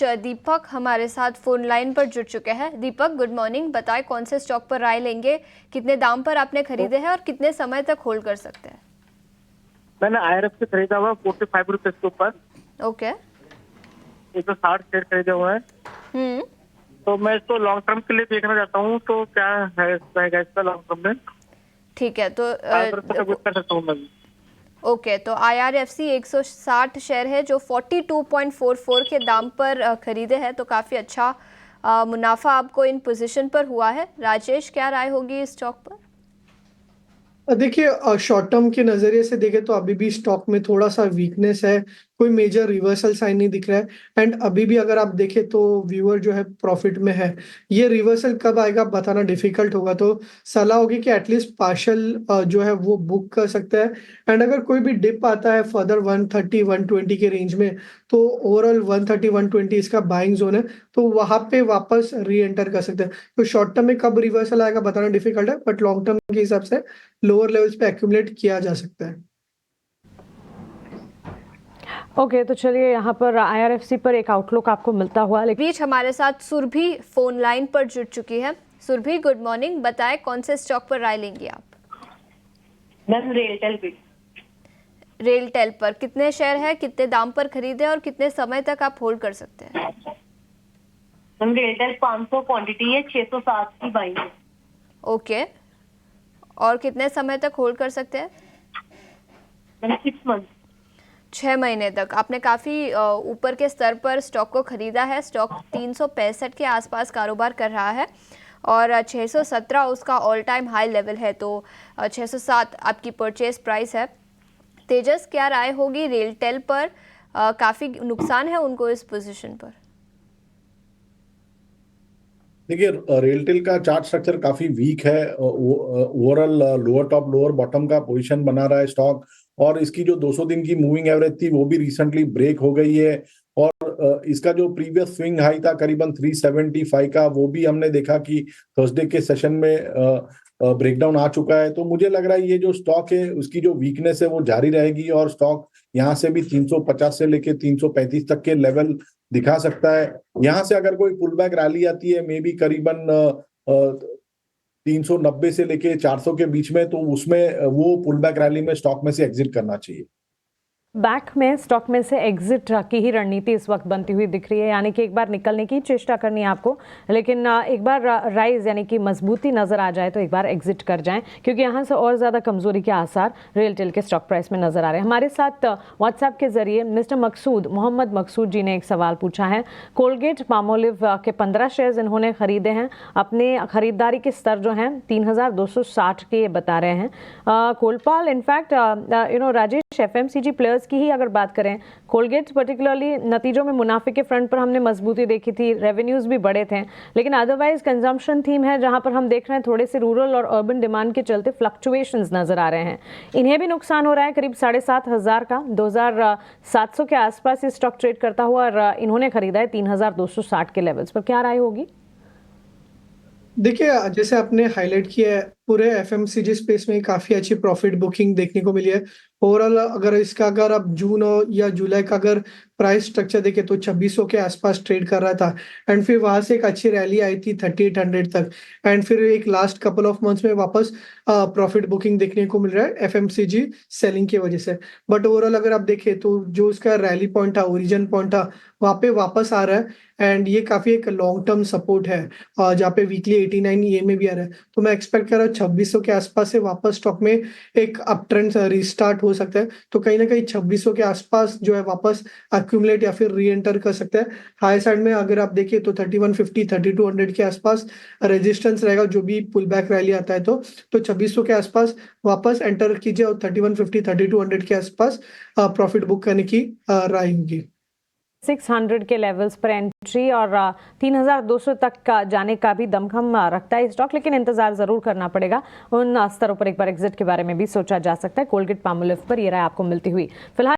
दीपक हमारे साथ phone line पर जुड़ चुके हैं। दीपक, गुड मॉर्निंग। बताएं कौन से स्टॉक पर राय लेंगे, कितने दाम पर आपने खरीदे हैं और कितने समय तक होल्ड कर सकते हैं? मैंने IRF से खरीदा हुआ 45 रुपीज के ऊपर। ओके। 160 शेयर खरीदे हुए हैं। तो मैं इसको लॉन्ग टर्म के लिए देखना चाहता हूँ, तो क्या है इसका लॉन्ग टर्म में? ठीक है, तो कर सकता हूँ मैं। ओके, तो IRFC 160 शेयर है जो 42.44 के दाम पर खरीदे हैं, तो काफ़ी अच्छा मुनाफा आपको इन पोजीशन पर हुआ है। राजेश, क्या राय होगी इस स्टॉक पर? देखिए, शॉर्ट टर्म के नजरिए से देखें तो अभी भी स्टॉक में थोड़ा सा वीकनेस है। कोई मेजर रिवर्सल साइन नहीं दिख रहा है। एंड अभी भी अगर आप देखें तो व्यूअर जो है प्रॉफिट में है। ये रिवर्सल कब आएगा बताना डिफिकल्ट होगा, तो सलाह होगी कि एटलीस्ट पार्शल जो है वो बुक कर सकता है। एंड अगर कोई भी डिप आता है फर्दर 130 120 के रेंज में, तो ओवरऑल 130 120 इसका बाइंग जोन है, तो वहां पे वापस री एंटर कर सकते हैं। तो शॉर्ट टर्म में कब रिवर्सल आएगा बताना डिफिकल्ट है, बट लॉन्ग टर्म के हिसाब से लोअर लेवल्स पे एक्यूमुलेट किया जा सकता है। ओके, तो चलिए यहाँ पर IRFC पर एक आउटलुक आपको मिलता हुआ। बीच हमारे साथ सुरभि फोन लाइन पर जुड़ चुकी है। Surabhi, good morning. बताएं कौन से स्टॉक पर राय लेंगी आप? मैम रेलटेल पर कितने शेयर है, कितने दाम पर खरीदे और कितने समय तक आप होल्ड कर सकते हैं? मैम रेलटेल 500 क्वांटिटी है, 660 की बाइंग है। ओके, और कितने समय तक होल्ड कर सकते हैं? Ma'am 6 month. 6 महीने तक। आपने काफ़ी ऊपर के स्तर पर स्टॉक को खरीदा है। स्टॉक 365 के आसपास कारोबार कर रहा है और 617 उसका ऑल टाइम हाई लेवल है, तो 607 आपकी परचेज प्राइस है। तेजस, क्या राय होगी रेलटेल पर? काफ़ी नुकसान है उनको इस पोजीशन पर। देखिए, रेलटेल का चार्ट स्ट्रक्चर काफी वीक है। Overall lower top lower bottom का पोजीशन बना रहा है स्टॉक, और इसकी जो 200 दिन की मूविंग एवरेज थी वो भी रिसेंटली ब्रेक हो गई है। और इसका जो प्रीवियस स्विंग हाई था करीबन 375 का, वो भी हमने देखा कि थर्सडे के सेशन में ब्रेकडाउन आ चुका है। तो मुझे लग रहा है ये जो स्टॉक है उसकी जो वीकनेस है वो जारी रहेगी, और स्टॉक यहाँ से भी 350 से लेके 335 तक के लेवल दिखा सकता है। यहाँ से अगर कोई पुल बैक रैली आती है मे बी करीबन 390 से लेके 400 के बीच में, तो उसमें वो पुल बैक रैली में स्टॉक में से एग्जिट करना चाहिए। बैक में स्टॉक में से एग्जिट की ही रणनीति इस वक्त बनती हुई दिख रही है, यानी कि एक बार निकलने की चेष्टा करनी है आपको, लेकिन एक बार राइज यानी कि मजबूती नजर आ जाए तो एक बार एग्जिट कर जाएं, क्योंकि यहाँ से और ज्यादा कमजोरी के आसार रेलटेल के स्टॉक प्राइस में नजर आ रहे हैं। हमारे साथ व्हाट्सएप के जरिए मिस्टर मोहम्मद मकसूद जी ने एक सवाल पूछा है। कोलगेट पामोलिव के 15 शेयर्स इन्होंने खरीदे हैं। अपने खरीदारी के स्तर जो हैं 3260 के बता रहे हैं। कोलपाल इनफैक्ट राजेश, FMCG प्लेयर्स की ही अगर बात करें, कोलगेट पर्टिकुलरली नतीजों में मुनाफे के फ्रंट पर हमने मजबूती देखी थी, रेवेन्यूज भी बड़े थे, लेकिन अदरवाइज कंजम्पशन थीम है जहां पर हम देख रहे हैं थोड़े से रूरल और अर्बन डिमांड के चलते फ्लक्चुएशंस नजर आ रहे हैं। इन्हें भी नुकसान हो रहा है, करीब 7500 का, 2700 के आसपास ये स्टॉक ट्रेड करता हुआ, और इन्होंने खरीदा है 3260 के लेवल्स पर। क्या राय होगी? देखिए, जैसे आपने हाईलाइट किया है, पूरे FMCG स्पेस में काफी अच्छी प्रॉफिट बुकिंग देखने को मिली है। ओवरऑल अगर आप जून या जुलाई का अगर प्राइस स्ट्रक्चर देखें तो 2600 के आसपास ट्रेड कर रहा था, एंड फिर वहां से एक अच्छी रैली आई थी 3800 तक, एंड फिर एक लास्ट कपल ऑफ मंथ्स में वापस प्रॉफिट बुकिंग देखने को मिल रहा है FMCG सेलिंग की वजह से। बट ओवरऑल अगर आप देखें तो जो उसका रैली पॉइंट था, ओरिजिन पॉइंट था, वहां पे वापस आ रहा है, एंड ये काफी एक लॉन्ग टर्म सपोर्ट है जहाँ पे वीकली 89 EMA भी आ रहा है। तो मैं एक्सपेक्ट कर रहा हूँ 2600 के आसपास से वापस स्टॉक में एक अप ट्रेंड रिस्टार्ट हो सकता है। तो कहीं ना कहीं 2600 के आसपास जो है वापस एक्यूमुलेट या फिर री एंटर कर सकता है। हाई साइड में अगर आप देखिए तो 3150 3200 के आसपास रेजिस्टेंस रहेगा, जो भी पुल बैक रैली आता है तो 2600 के आसपास वापस एंटर कीजिए, और 3150 3200 के आसपास प्रॉफिट बुक करने की राय होगी। 600 के लेवल्स पर एंट्री और 3200 तक का जाने का भी दमखम रखता है स्टॉक, लेकिन इंतजार जरूर करना पड़ेगा। उन स्तरों पर एक बार एग्जिट के बारे में भी सोचा जा सकता है। कोलगेट पामोलिव पर ये राय आपको मिलती हुई फिलहाल